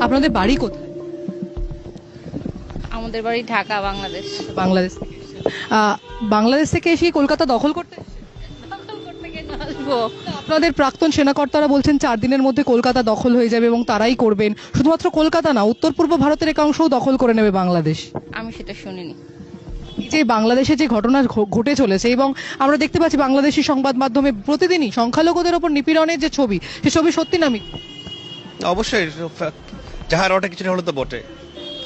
আপনাদের বাড়ি কোথায়? আমাদের বাড়ি ঢাকা, বাংলাদেশ। বাংলাদেশ থেকে এসেছেন। বাংলাদেশ থেকে এসে কলকাতা দখল করতে এসেছেন? দখল করতে কেন আসবো? আপনাদের প্রাক্তন সেনাকর্তারা বলছেন 4 দিনের মধ্যে কলকাতা দখল হয়ে যাবে এবং তারাই করবেন। শুধুমাত্র কলকাতা না, উত্তর পূর্ব ভারতের একাংশও দখল করে নেবে বাংলাদেশ। আমি সেটা শুনিনি। এই যে বাংলাদেশে যে ঘটনা ঘটে চলেছে এবং আমরা দেখতে পাচ্ছি বাংলাদেশি সংবাদ মাধ্যমে প্রতিদিনই সংখ্যালঘুদের ওপর নিপীড়নের যে ছবি, সে ছবি সত্যি না মিথ্যা? অবশ্যই যাহার ওটা কিছুটা হলে তো বটে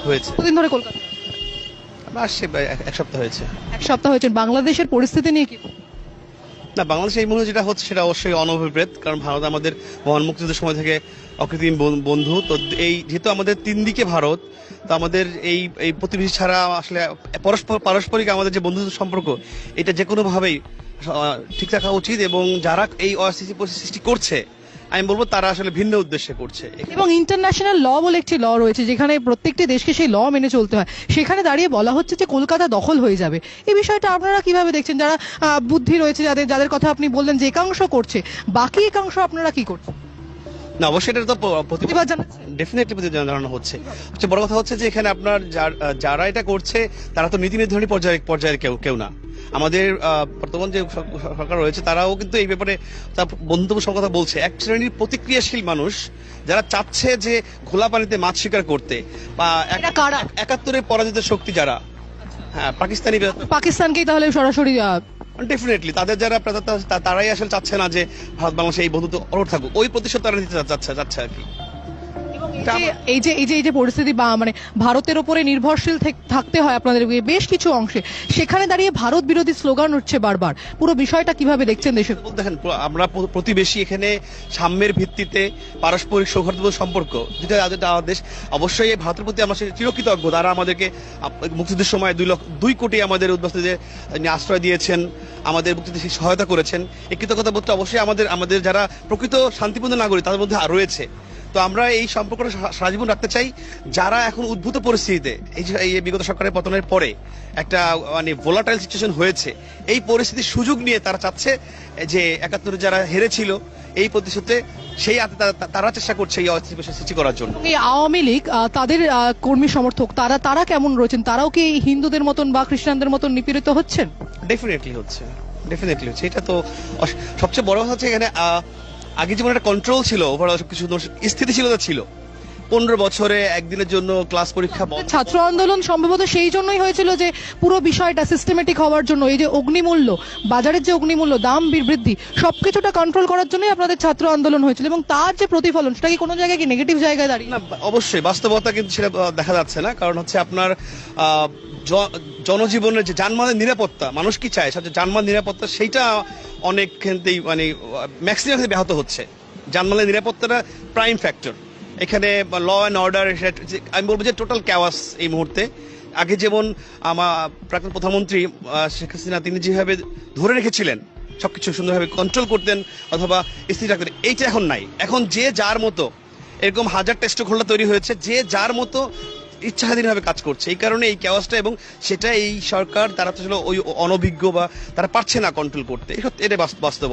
হয়েছে। কতদিন ধরে কলকাতা? আসছে এক সপ্তাহ হয়েছে। এক সপ্তাহ হয়েছে। বাংলাদেশের পরিস্থিতি নিয়ে কি? না, বাংলাদেশে এই মুহূর্তে যেটা হচ্ছে সেটা অবশ্যই অনভিপ্রেত, কারণ ভারত আমাদের মহান মুক্তিযুদ্ধের সময় থেকে অকৃত্রিম বন্ধু। তো এই যেহেতু আমাদের তিন দিকে ভারত, তো আমাদের এই এই প্রতিবেশী ছাড়া আসলে পারস্পরিক আমাদের যে বন্ধুত্ব সম্পর্ক, এটা যে কোনো ভাবেই ঠিক রাখা উচিত। এবং যারা এই অস্থিতি পরিস্থিতি সৃষ্টি করছে, আমি বলবো তারা আসলে ভিন্ন উদ্দেশ্যে করছে। এবং ইন্টারন্যাশনাল ল বলে একটি ল রয়েছে যেখানে প্রত্যেকটি দেশকে সেই ল মেনে চলতে হয়। সেখানে দাঁড়িয়ে বলা হচ্ছে যে কলকাতা দখল হয়ে যাবে। এই বিষয়টা আপনারা কিভাবে দেখছেন? যারা বুদ্ধি রয়েছে, যাদের যাদের কথা আপনি বললেন যে একাংশ করছে, বাকি একাংশ আপনারা কি করছেন? না, অবশ্যই এটা তো প্রতিবাদ জানাচ্ছেন? ডেফিনেটলি প্রতিবাদ জানানো হচ্ছে। সবচেয়ে বড় কথা হচ্ছে যে এখানে আপনার যারা এটা করছে তারা তো নীতি নির্ধারণী পর্যায়ের কেউ না। আমাদের বর্তমান যে সরকার রয়েছে তারাও কিন্তু এই ব্যাপারে তার বন্ধুত্ব কথা বলছে। এক শ্রেণীর প্রতিক্রিয়াশীল মানুষ যারা চাচ্ছে যে ঘোলা পানিতে মাছ শিকার করতে, বা 71-এর পরাজিত শক্তি যারা, হ্যাঁ, পাকিস্তানকেই তাহলে সরাসরি ডেফিনেটলি তাদের যারা তারাই আসলে চাচ্ছে না যে ভারত বাংলাদেশে এই বন্ধুত্ব অটুট থাকুক। ওই প্রতিশোধ তারা নিতে চাচ্ছে আর কি। এই যে পরিস্থিতি বা মানে ভারতের উপরে নির্ভরশীল থাকতে হয় আপনাদের বেশ কিছু অংশে, সেখানে দাঁড়িয়ে ভারত বিরোধী স্লোগান উঠছে বারবার। পুরো বিষয়টা কিভাবে দেখছেন দেশে? দেখেন, আমরা প্রতিবেশী, এখানে সাম্যের ভিত্তিতে পারস্পরিক সৌহার্দ্যপূর্ণ সম্পর্ক যেটা আমাদের দেশ। অবশ্যই এই ভারতের প্রতি আমরা চিরকৃতজ্ঞ। তারা আমাদেরকে মুক্তিযুদ্ধের সময় 2 কোটি আমাদের উদ্বাস্তুদের আশ্রয় দিয়েছেন, আমাদের মুক্তিযুদ্ধে সহায়তা করেছেন। এই কৃতজ্ঞতা বোধটা অবশ্যই আমাদের যারা প্রকৃত শান্তিপূর্ণ নাগরিক তাদের মধ্যে রয়েছে। তো আমরা এই সম্পর্কটা সারা জীবন রাখতে চাই। যারা এখন উদ্ভূত পরিস্থিতিতে, এই বিগত সরকারের পতনের পরে একটা মানে ভোলাটাইল সিচুয়েশন হয়েছে, এই পরিস্থিতির সুযোগ নিয়ে তারা চাচ্ছে যে 71 যারা হেরেছিল এই প্রতিশোধে সেই তারা চেষ্টা করছে এই অস্থিতির সৃষ্টি করার জন্য। এই আওয়ামী লীগ তাদের কর্মী সমর্থক তারা কেমন রয়েছেন? তারাও কি হিন্দুদের মতন বা খ্রিস্টানদের মতন নিপীড়িত হচ্ছেন? ডেফিনেটলি হচ্ছে। এটা তো সবচেয়ে বড় কথা হচ্ছে এখানে আগে যেমন একটা কন্ট্রোল ছিল, ওভারঅল সবকিছু স্থিতিশীলতা ছিল। 15 বছরে একদিনের জন্য ক্লাস পরীক্ষা বন্ধ। ছাত্র আন্দোলন সম্ভবত সেই জন্যই হয়েছিল যে পুরো বিষয়টা সিস্টেমেটিক হওয়ার জন্য। এই যে অগ্নিমূল্য, বাজারের যে অগ্নিমূল্য, দাম বৃদ্ধি, সবকিছুটা কন্ট্রোল করার জন্যই আপনাদের ছাত্র আন্দোলন হয়েছিল। এবং তার যে প্রতিফলন, সেটা কি কোনো জায়গায় কি নেগেটিভ জায়গায় দাঁড়িয়ে? না, অবশ্যই বাস্তবতা কিন্তু সেটা দেখা যাচ্ছে না। কারণ হচ্ছে আপনার জনজীবনের যে যানবাহনের নিরাপত্তা, মানুষ কি চায় সবচেয়ে যানবাহন নিরাপত্তা, সেইটা অনেক ক্ষেত্রেই মানে ম্যাক্সিমাম ক্ষেত্রে ব্যাহত হচ্ছে। যানবাহনের নিরাপত্তাটা প্রাইম ফ্যাক্টর এখানে। ল অ্যান্ড অর্ডার, আমি বলবো যে টোটাল ক্যাওয়াস এই মুহূর্তে। আগে যেমন আমার প্রাক্তন প্রধানমন্ত্রী শেখ হাসিনা তিনি যেভাবে ধরে রেখেছিলেন, সবকিছু সুন্দরভাবে কন্ট্রোল করতেন অথবা স্থির রাখতেন, এইটা এখন নাই। এখন যে যার মতো, এরকম হাজার টেস্ট খোলা তৈরি হয়েছে, যে যার মতো ইচ্ছাধীনভাবে কাজ করছে। এই কারণে এই ক্যাওয়াসটা, এবং সেটা এই সরকার তারা তো ওই অনভিজ্ঞ বা তারা পারছে না কন্ট্রোল করতে। এটা বাস্তব।